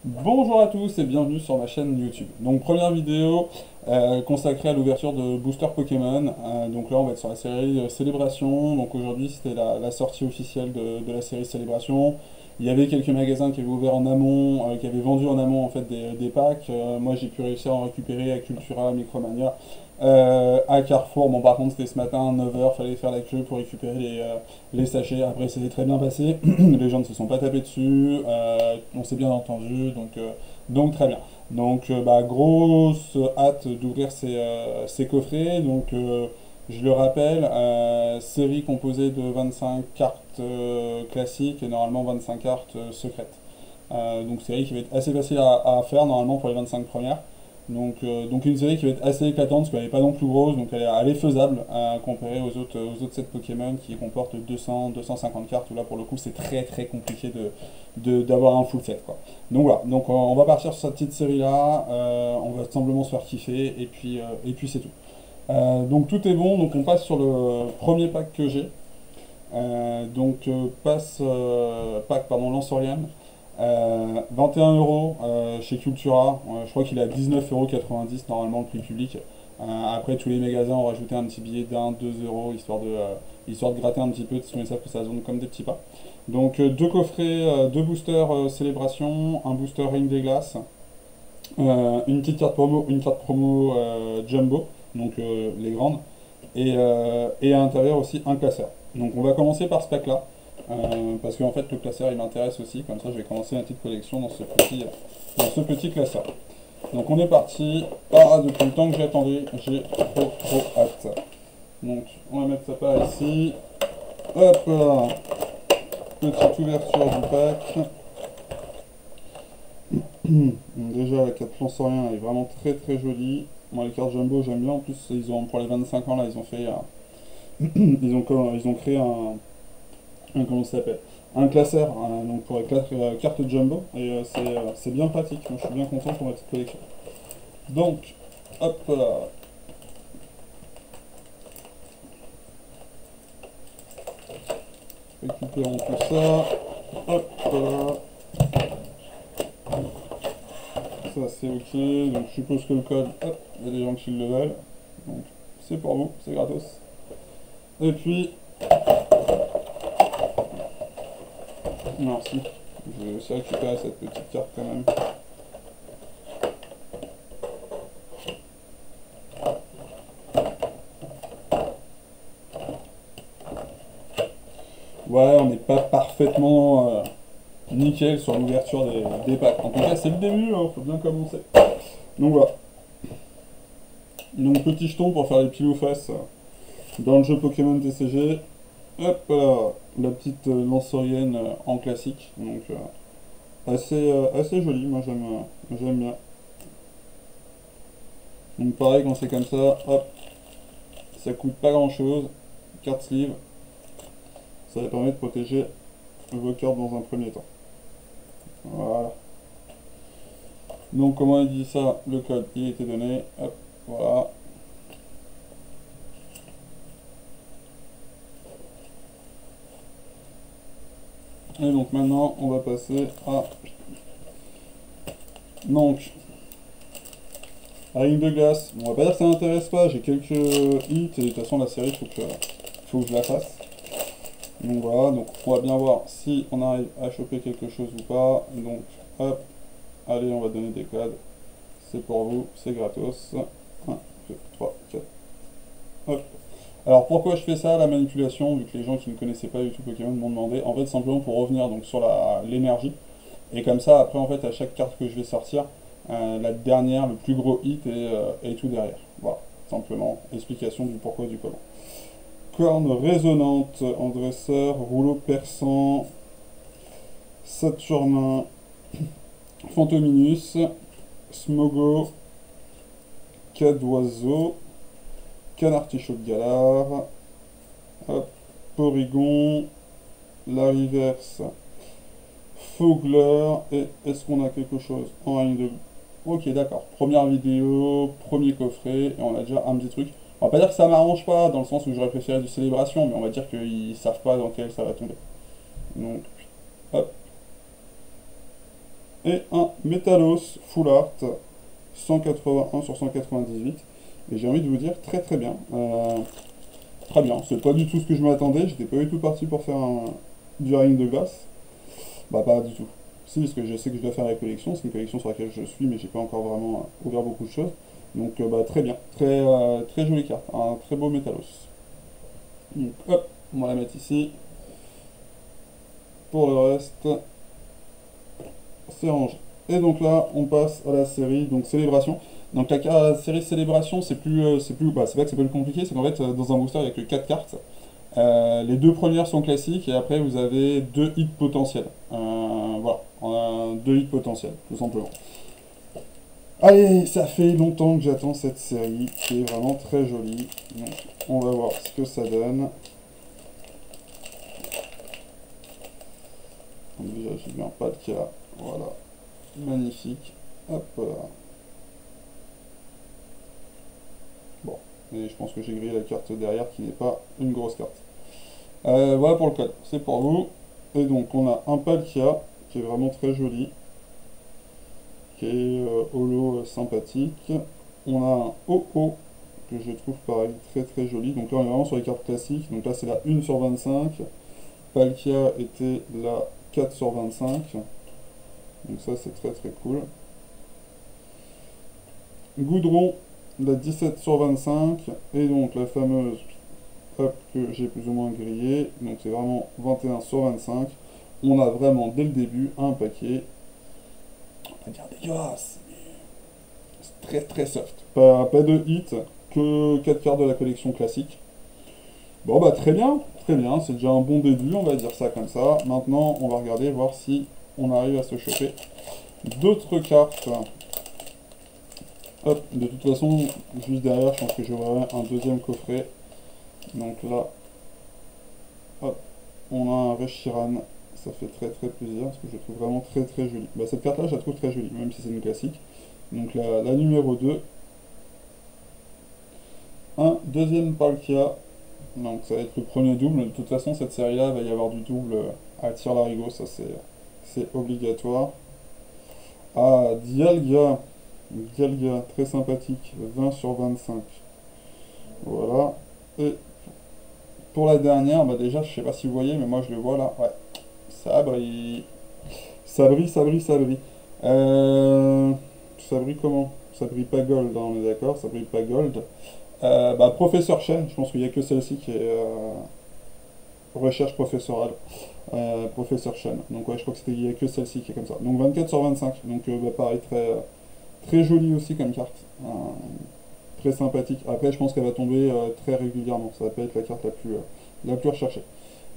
Bonjour à tous et bienvenue sur ma chaîne YouTube. Donc première vidéo consacrée à l'ouverture de Booster Pokémon. Donc là on va être sur la série Célébration. Donc aujourd'hui c'était la sortie officielle de la série Célébration. Il y avait quelques magasins qui avaient ouvert en amont, qui avaient vendu en amont en fait des packs. Moi j'ai pu réussir à en récupérer à Cultura, à Micromania. À Carrefour, bon par contre c'était ce matin, 9h, fallait faire la queue pour récupérer les sachets. Après c'était très bien passé, les gens ne se sont pas tapés dessus, on s'est bien entendu, donc très bien. Donc bah, grosse hâte d'ouvrir ces coffrets. Donc je le rappelle, série composée de 25 cartes classiques et normalement 25 cartes secrètes. Donc série qui va être assez facile à faire normalement pour les 25 premières. Donc une série qui va être assez éclatante parce qu'elle n'est pas non plus grosse, donc elle est faisable comparée aux autres sets Pokémon qui comportent 200-250 cartes, où là pour le coup c'est très très compliqué d'avoir un full set quoi. Donc voilà, donc on va partir sur cette petite série là, on va simplement se faire kiffer et puis c'est tout. Donc tout est bon, donc on passe sur le premier pack que j'ai. Pack pardon, Lansorian. 21 euros chez Cultura. Je crois qu'il est à 19,90 € normalement le prix public. Après, tous les magasins ont rajouté un petit billet d'un, 2 euros histoire de gratter un petit peu, parce qu'ils savent que ça zone comme des petits pas. Donc, deux coffrets, deux boosters Célébration, un booster Ring des Glaces, une carte promo Jumbo, donc les grandes, et à l'intérieur aussi un classeur. Donc on va commencer par ce pack là, parce qu'en fait le classeur il m'intéresse aussi, comme ça je vais commencer une petite collection dans ce petit classeur. Donc on est parti. Depuis le temps que j'attendais, j'ai trop hâte. Donc on va mettre ça par ici. Hop là, petite ouverture du pack. Donc déjà la carte Lansorian elle est vraiment très très jolie. Moi les cartes Jumbo j'aime bien, en plus ils ont pour les 25 ans là ils ont fait ils ont créé comment ça s'appelle, un classeur donc pour les cartes Jumbo, et c'est bien pratique. Moi je suis bien content pour ma petite collection. Donc hop là, récupérons tout ça. Hop là, ça c'est ok. Donc je suppose que le code, hop, il y a des gens qui le veulent, donc c'est pour vous, c'est gratos. Et puis merci, je vais aussi récupérer cette petite carte quand même. Ouais, on n'est pas parfaitement nickel sur l'ouverture des packs. En tout cas, c'est le début, hein, faut bien commencer. Donc voilà. Donc petit jeton pour faire les pile ou face dans le jeu Pokémon TCG. Hop là, la petite lansorienne en classique. Donc assez jolie, moi j'aime bien. Donc pareil, quand c'est comme ça, hop, ça coûte pas grand chose. Carte sleeve, ça va permettre de protéger vos cartes dans un premier temps. Voilà. Donc comment il dit ça, le code il a été donné. Hop, voilà. Et donc maintenant on va passer à donc la Ring de Glace. On va pas dire que ça m'intéresse pas, j'ai quelques hits et de toute façon la série faut que je la fasse. Donc voilà, donc on va bien voir si on arrive à choper quelque chose ou pas. Donc hop, allez on va donner des codes. C'est pour vous, c'est gratos. 1, 2, 3, 4. Hop. Alors pourquoi je fais ça, la manipulation, vu que les gens qui ne connaissaient pas du tout Pokémon m'ont demandé, en fait simplement pour revenir donc sur l'énergie. Et comme ça, après en fait à chaque carte que je vais sortir, la dernière, le plus gros hit est tout derrière. Voilà, simplement explication du pourquoi du comment. Corne résonante en dresseur, rouleau perçant, Saturnin, Fantominus, Smogo, Cadoiseau, Canartichaut de Galar, hop, Porygon, Lariverse, Fogler, et est-ce qu'on a quelque chose en ligne de... Ok, d'accord. Première vidéo, premier coffret, et on a déjà un petit truc. On va pas dire que ça m'arrange pas, dans le sens où j'aurais préféré du Célébration, mais on va dire qu'ils savent pas dans quel ça va tomber. Donc, hop. et un Metalos Full Art 181 sur 198. Et j'ai envie de vous dire très très bien. Très bien, c'est pas du tout ce que je m'attendais, j'étais pas du tout parti pour faire du ring de glace. Bah pas du tout. Si, parce que je sais que je dois faire la collection, c'est une collection sur laquelle je suis, mais j'ai pas encore vraiment ouvert beaucoup de choses. Donc bah très bien, très jolie carte, un très beau Metalos. Donc hop, on va la mettre ici. Pour le reste, c'est rangé. Et donc là, on passe à la série donc Célébration. Donc la série Célébration, c'est pas que c'est plus compliqué, c'est qu'en fait, dans un booster, il n'y a que 4 cartes. Les deux premières sont classiques, et après, vous avez 2 hits potentiels. Voilà, on a 2 hits potentiels, tout simplement. Allez, ça fait longtemps que j'attends cette série, qui est vraiment très jolie. Donc, on va voir ce que ça donne. Donc déjà, j'ai bien pas de cas. Voilà. Magnifique. Hop là. Bon. Et je pense que j'ai grillé la carte derrière qui n'est pas une grosse carte. Voilà pour le code. C'est pour vous. Et donc on a un Palkia qui est vraiment très joli. Qui est holo sympathique. On a un OO que je trouve pareil très très joli. Donc là on est vraiment sur les cartes classiques. Donc là c'est la 1 sur 25. Palkia était la 4 sur 25. Donc ça c'est très très cool. Goudron, la 17 sur 25, et donc la fameuse hop, que j'ai plus ou moins grillée, donc c'est vraiment 21 sur 25. On a vraiment dès le début un paquet, on va dire dégueulasse, mais c'est très très soft. Pas de hit, que 4 cartes de la collection classique. Bon bah très bien, c'est déjà un bon début, on va dire ça comme ça. Maintenant on va regarder, voir si on arrive à se choper d'autres cartes. Hop, de toute façon, juste derrière, je pense que j'aurai un deuxième coffret. Donc là, hop, on a un Reshiram. Ça fait très très plaisir, parce que je le trouve vraiment très très joli. Bah, cette carte-là, je la trouve très jolie, même si c'est une classique. Donc la numéro 2. Un deuxième Palkia. Donc ça va être le premier double. De toute façon, cette série-là, va y avoir du double à tir-larigot, ça c'est obligatoire. Ah, Dialga. Dialga, très sympathique, 20 sur 25. Voilà. Et pour la dernière, bah déjà, je sais pas si vous voyez, mais moi je le vois là. Ouais, ça brille. Ça brille, ça brille, ça brille. Ça brille comment? Ça brille pas gold, hein, on est d'accord, ça brille pas gold. Bah, Professeur Chen, je pense qu'il n'y a que celle-ci qui est recherche professorale. Professeur Chen. Donc ouais, je crois que il y a que celle-ci qui est comme ça. Donc 24 sur 25. Donc bah, pareil, très joli aussi comme carte. Très sympathique. Après, je pense qu'elle va tomber très régulièrement. Ça va pas être la carte la plus recherchée.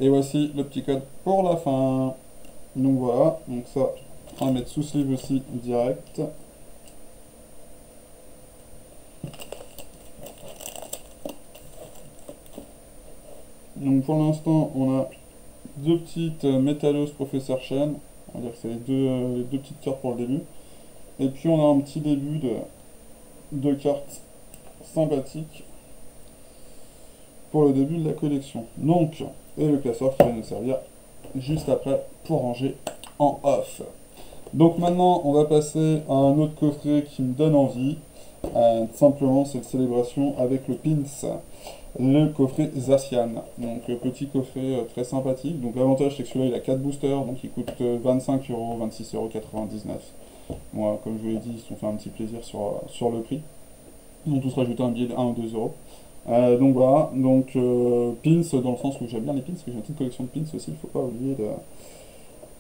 Et voici le petit code pour la fin. Donc voilà. Donc ça, on va mettre sous sleeve aussi direct. Donc pour l'instant, on a deux petites Metalos Professeur Chen. On va dire que c'est les deux petites cartes pour le début. Et puis on a un petit début de cartes sympathiques pour le début de la collection. Donc, et le classeur qui va nous servir juste après pour ranger en off. Donc maintenant, on va passer à un autre coffret qui me donne envie. Simplement, cette célébration avec le pins. Le coffret Zacian. Donc petit coffret très sympathique. Donc l'avantage c'est que celui-là il a 4 boosters, donc il coûte 25 euros, 26,99 €. Moi, comme je vous l'ai dit, ils se sont fait un petit plaisir sur le prix. Ils ont tous rajouté un billet de 1 ou 2 euros. Donc voilà, donc pins dans le sens où j'aime bien les pins, parce que j'ai une petite collection de pins aussi, il ne faut pas oublier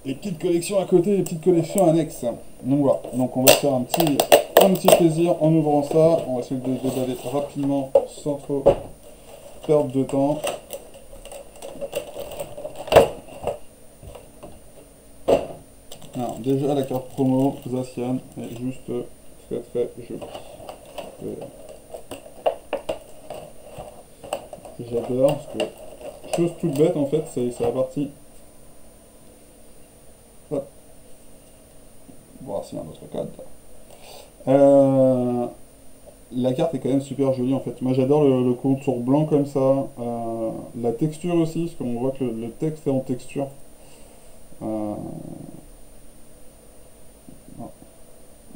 les petites collections à côté, les petites collections annexes. Donc voilà, donc on va faire un petit plaisir en ouvrant ça. On va essayer de déballer rapidement sans trop perdre de temps. Alors, déjà la carte promo Zacian est juste très très jolie. J'adore parce que chose toute bête en fait, c'est la partie. Hop. Voir s'il y a un autre code. La carte est quand même super jolie en fait. Moi j'adore le contour blanc comme ça. La texture aussi, parce qu'on voit que le texte est en texture.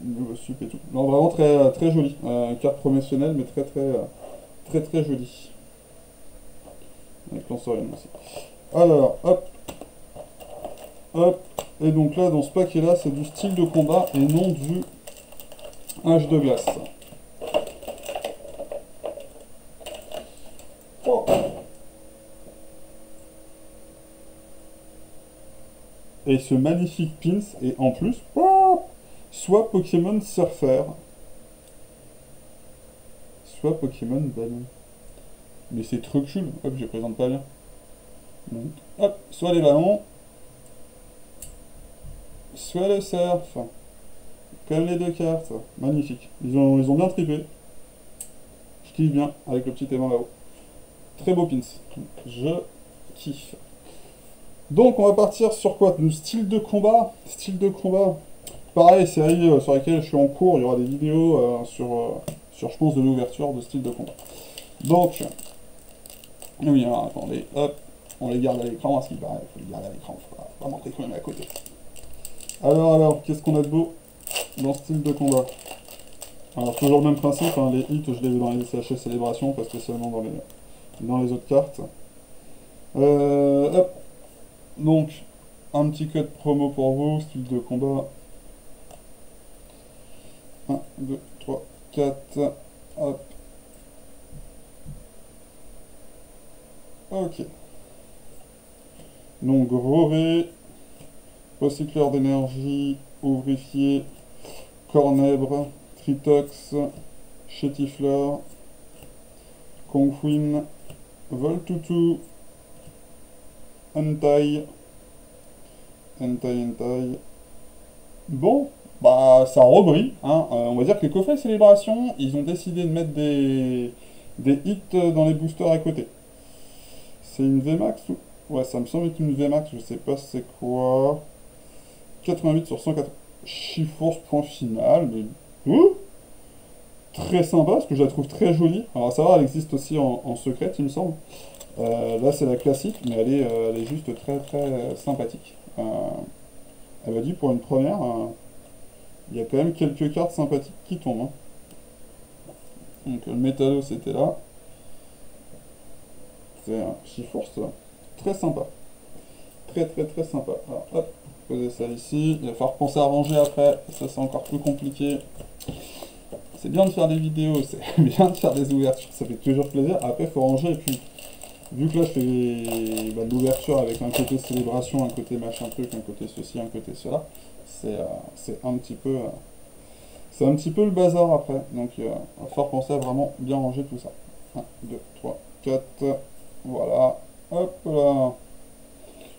Nouveau sup et tout. Non, vraiment très, très joli. Carte promotionnelle, mais très jolie. Avec Lansorium aussi. Alors, hop, hop. Et donc là, dans ce paquet-là, c'est du style de combat et non du hache de glace. Oh. Et ce magnifique pins, et en plus, oh, soit Pokémon Surfer, soit Pokémon Ballon. Mais c'est trop cool. Hop, je présente pas bien. Donc, hop, soit les ballons, soit le surf. Comme les deux cartes. Magnifique. Ils ont bien trippé. Je kiffe bien avec le petit aimant là-haut. Très beau pins. Je kiffe. Donc on va partir sur quoi? Le style de combat. Style de combat. Pareil, série sur laquelle je suis en cours. Il y aura des vidéos sur je pense, de l'ouverture de style de combat. Donc, oui, alors, attendez, hop, on les garde à l'écran, parce qu'il paraît, il faut les garder à l'écran, faut pas montrer qu'on est à côté. Alors, qu'est-ce qu'on a de beau dans ce style de combat? Alors, toujours le même principe, hein, les hits, je les ai dans les CHS Célébration, pas spécialement dans les autres cartes. Hop, donc, un petit code promo pour vous, style de combat. 1, 2, 3, 4, hop. Ok. Donc, Roré, recycleur d'énergie, ouvrifié, cornèbre, tritox, chétifleur, conquin, voltutu, hentai, hentai. Bon, bah ça rebrille, hein. On va dire que les coffrets célébration, ils ont décidé de mettre des hits dans les boosters à côté. C'est une VMAX ou... Ouais, ça me semble être une VMAX, je sais pas c'est quoi. 88 sur 180. Chiforce point final, mais... très sympa, parce que je la trouve très jolie. Alors à savoir, elle existe aussi en secret, il me semble. Là, c'est la classique, mais elle est juste très sympathique. Elle m'a dit, pour une première, il y a quand même quelques cartes sympathiques qui tombent. Hein. Donc le Métallo, c'était là. C'est un Chiforce, très sympa. Très sympa. Alors hop, poser ça ici. Il va falloir penser à ranger après, ça c'est encore plus compliqué. C'est bien de faire des vidéos, c'est bien de faire des ouvertures, ça fait toujours plaisir. Après, il faut ranger, et puis, vu que là, je fais de l'ouverture avec un côté célébration, un côté machin truc, un côté ceci, un côté cela, c'est un petit peu... c'est un petit peu le bazar après, donc il va falloir penser à vraiment bien ranger tout ça. 1, 2, 3, 4, voilà, hop là.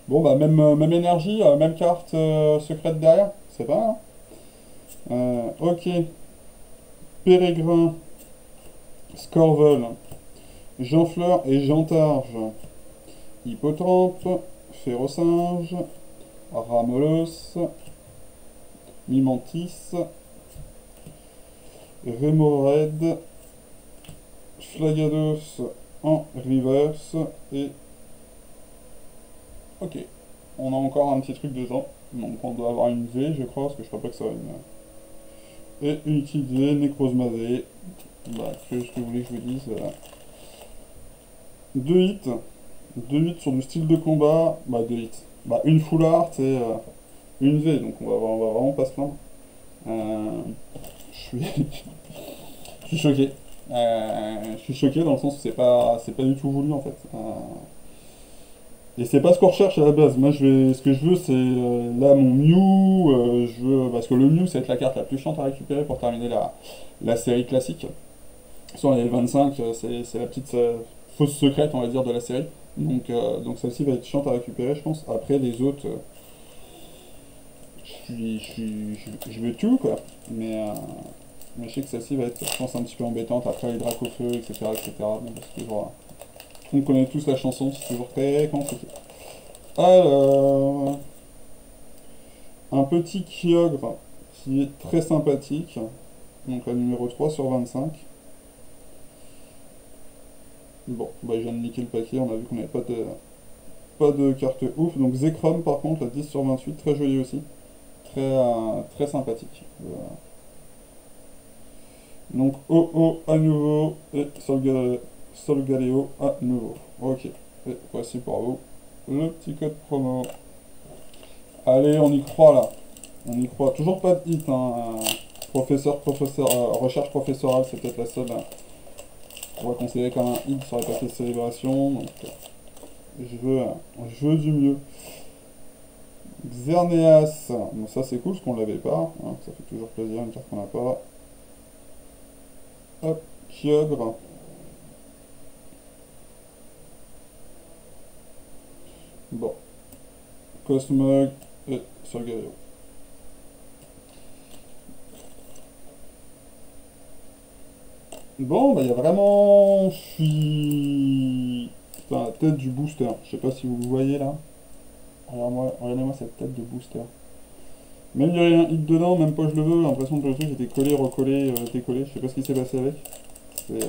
Bon, bah, même énergie, même carte secrète derrière, c'est pas mal, hein. Ok. Pérégrin, Scorvol, Jeanfleur et Jantarge, Hippotrampe, Férocinge, Ramolos, Mimantis, Remoraid, Flagados en reverse et... Ok, on a encore un petit truc dedans, donc on doit avoir une V je crois, parce que je crois pas que ça va une... Et utiliser Necrozmazé. Bah, que ce que vous voulez que je vous dise, voilà. 2 hits. 2 hits sur du style de combat. Bah, 2 hits. Bah, une full art et une V, donc on va vraiment pas se plaindre. Je suis... je suis choqué. Je suis choqué dans le sens où c'est pas du tout voulu en fait. Et c'est pas ce qu'on recherche à la base. Moi, ce que je veux, c'est là mon Mew. Je veux, parce que le Mew, c'est la carte la plus chiante à récupérer pour terminer la série classique. Sur les 25, c'est la petite fausse secrète, on va dire, de la série. Donc celle-ci va être chiante à récupérer, je pense. Après, les autres, je veux tout, quoi. Mais je sais que celle-ci va être, je pense, un petit peu embêtante. Après, les Dracofeu, etc., etc. Bon, c'est toujours... on connaît tous la chanson, c'est toujours très compliqué. Alors... un petit Kyogre qui est très sympathique. Donc la numéro 3 sur 25. Bon, bah je viens de niquer le paquet, on a vu qu'on n'avait pas de carte ouf. Donc Zekrom par contre, la 10 sur 28, très jolie aussi. Très sympathique. Donc OO à nouveau et Solgaleo à nouveau. Ok. Et voici pour vous le petit code promo. Allez, on y croit là. On y croit. Toujours pas de hit, hein. Professeur, recherche professorale, c'est peut-être la seule, hein, on va considérer comme un hit sur les paquets de célébration. Donc, je veux du mieux. Xerneas, bon, ça c'est cool parce qu'on l'avait pas, hein, ça fait toujours plaisir une carte qu'on n'a pas. Hop, Kyogre. Bon, Cosmog et Solgaleo. Bon, bah il y a vraiment... Putain, la tête du booster. Je sais pas si vous le voyez là. Regardez-moi cette tête de booster. Même il n'y a rien hit dedans, même pas je le veux, j'ai l'impression que le truc était collé, recollé, décollé. Je sais pas ce qui s'est passé avec. C'est de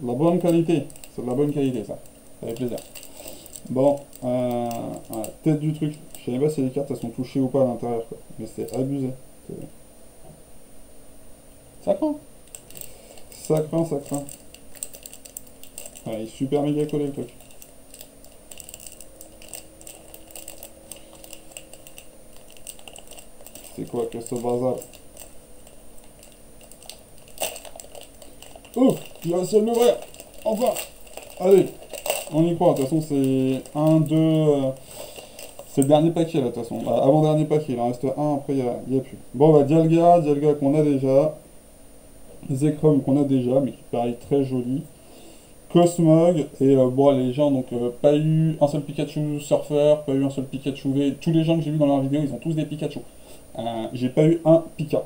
la bonne qualité. C'est de la bonne qualité ça. Ça fait plaisir. Bon, voilà, tête du truc. Je sais pas si les cartes elles sont touchées ou pas à l'intérieur quoi. Mais c'est abusé. Ça craint. Ça craint, ça craint. Ouais, il est super méga collé le truc. C'est quoi que ce bazar? Oh, il a réussi à l'ouvrir. Enfin. Allez, on y croit. De toute façon, c'est un, deux. C'est le dernier paquet là, de toute façon. Bah, avant-dernier paquet, il en reste un, après il y a plus. Bon, bah, Dialga qu'on a déjà. Zekrom qu'on a déjà, mais qui paraît très joli. Cosmog, et bon, les gens, donc, pas eu un seul Pikachu Surfer, pas eu un seul Pikachu V. Tous les gens que j'ai vus dans leur vidéo, ils ont tous des Pikachu. J'ai pas eu un Pika.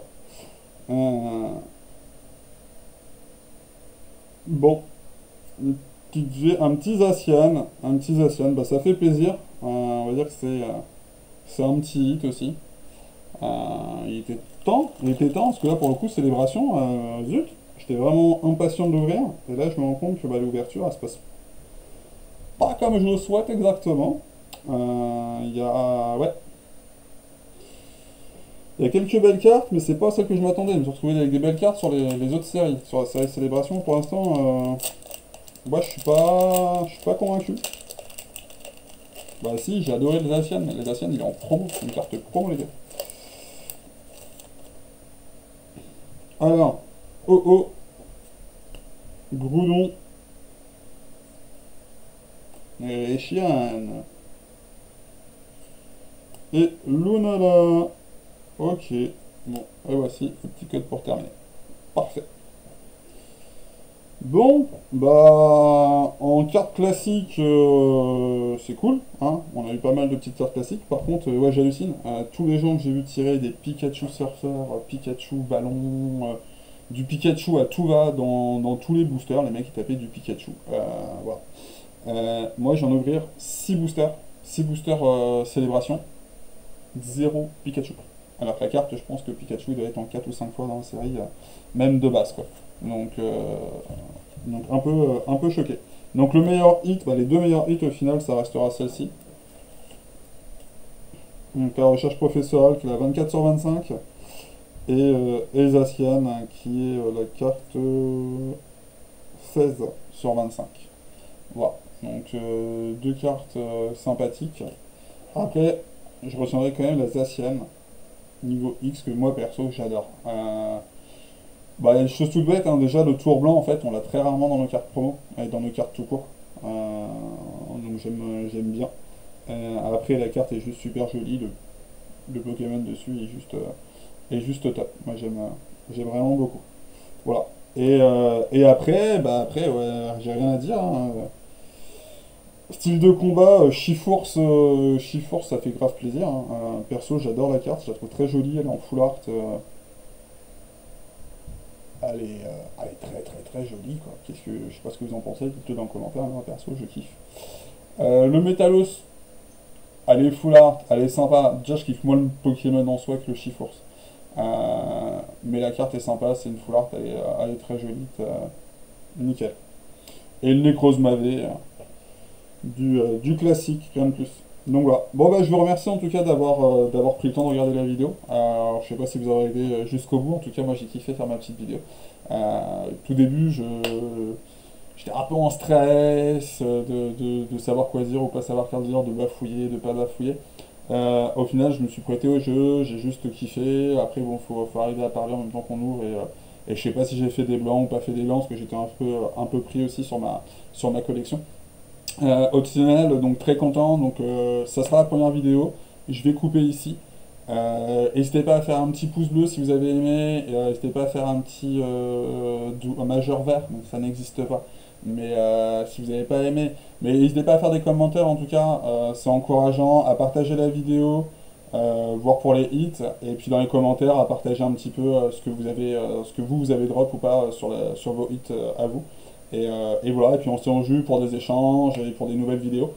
Euh, bon, un petit Zacian, bah, ça fait plaisir. On va dire que c'est un petit hit aussi. Il était temps, parce que là, pour le coup, célébration, zut, j'étais vraiment impatient de l'ouvrir, et là, je me rends compte que bah, l'ouverture, elle se passe pas comme je le souhaite exactement. Ouais, il y a quelques belles cartes, mais c'est pas celle que je m'attendais. Je me suis retrouvé avec des belles cartes sur les autres séries. Sur la série Célébration, pour l'instant, moi, je suis pas convaincu. Bah si, j'ai adoré les Asiennes, mais les Asiennes, il est en promo, c'est une carte promo, les gars. Alors, oh oh, Groudon et Chian. Et Lunala. Ok. Bon, et voici le petit code pour terminer. Parfait. Bon, bah en carte classique, c'est cool, hein. On a eu pas mal de petites cartes classiques. Par contre, ouais, j'hallucine. Tous les gens que j'ai vu tirer des Pikachu Surfer, Pikachu Ballon, du Pikachu à tout va dans tous les boosters, les mecs ils tapaient du Pikachu. Voilà. Moi, j'en ouvrir 6 boosters, 6 boosters célébration, 0 Pikachu. Alors que la carte, je pense que Pikachu doit être en 4 ou 5 fois dans la série, même de base, quoi. Donc, un peu choqué. Donc le meilleur hit, bah, les deux meilleurs hits au final, ça restera celle-ci. Donc la recherche professorale qui est la 24 sur 25. Et Zacian qui est la carte 16 sur 25. Voilà. Donc deux cartes sympathiques. Après, je retiendrai quand même la Zacian niveau X que moi perso j'adore. Bah, il y a des choses toutes bêtes, hein. Déjà le tour blanc en fait on l'a très rarement dans nos cartes promo et dans nos cartes tout court. Donc j'aime bien. Après la carte est juste super jolie, le Pokémon dessus est juste top. Moi j'aime vraiment beaucoup. Voilà. Et après, bah après ouais, j'ai rien à dire, hein. Style de combat, Chifours, ça fait grave plaisir, hein. Perso, j'adore la carte, je la trouve très jolie, elle est en full art. Elle est très très très jolie, quoi. Je sais pas ce que vous en pensez, dites-le dans les commentaires, moi perso, je kiffe. Le Métalos, elle est full art, elle est sympa. Déjà, je kiffe moins le Pokémon en soi que le Chifours. Mais la carte est sympa, c'est une full art, elle est très jolie, nickel. Et le Necrozma V, du classique, rien de plus. Donc voilà. Bon bah je vous remercie en tout cas d'avoir pris le temps de regarder la vidéo. Alors, je sais pas si vous aurez aidé jusqu'au bout, en tout cas moi j'ai kiffé faire ma petite vidéo. Tout début j'étais un peu en stress de savoir quoi dire ou pas savoir quoi dire, de bafouiller, de pas bafouiller. Au final je me suis prêté au jeu, j'ai juste kiffé. Après bon faut arriver à parler en même temps qu'on ouvre et je sais pas si j'ai fait des blancs ou pas fait des blancs parce que j'étais un peu pris aussi sur ma collection. Optionnel, donc très content. Donc ça sera la première vidéo. Je vais couper ici. N'hésitez pas à faire un petit pouce bleu si vous avez aimé. N'hésitez pas à faire un petit un majeur vert, donc ça n'existe pas. Mais si vous n'avez pas aimé, mais n'hésitez pas à faire des commentaires en tout cas, c'est encourageant, à partager la vidéo, voir pour les hits, et puis dans les commentaires à partager un petit peu ce que vous avez, ce que vous avez drop ou pas sur vos hits à vous. Et voilà, et puis on se tient au jus pour des échanges et pour des nouvelles vidéos.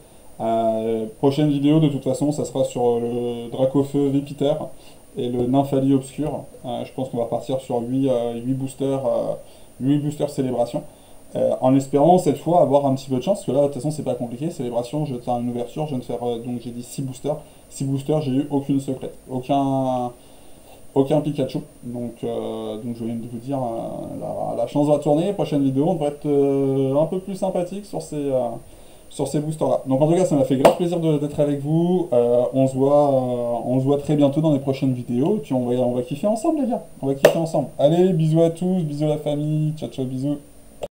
Prochaine vidéo, de toute façon, ça sera sur le Dracofeu Vipiter et le Nymphalie Obscur. Je pense qu'on va partir sur 8 boosters célébration. En espérant cette fois avoir un petit peu de chance, parce que là, de toute façon, c'est pas compliqué. Célébration, je tiens une ouverture, je viens de faire, donc j'ai dit 6 boosters. 6 boosters, j'ai eu aucune secrète, aucun Pikachu. Donc je viens de vous dire, la chance va tourner. Prochaine vidéo, on devrait être un peu plus sympathique sur ces boosters-là. Donc en tout cas, ça m'a fait grave plaisir d'être avec vous. On se voit très bientôt dans les prochaines vidéos. Et puis on va kiffer ensemble, les gars. On va kiffer ensemble. Allez, bisous à tous, bisous à la famille. Ciao, ciao, bisous.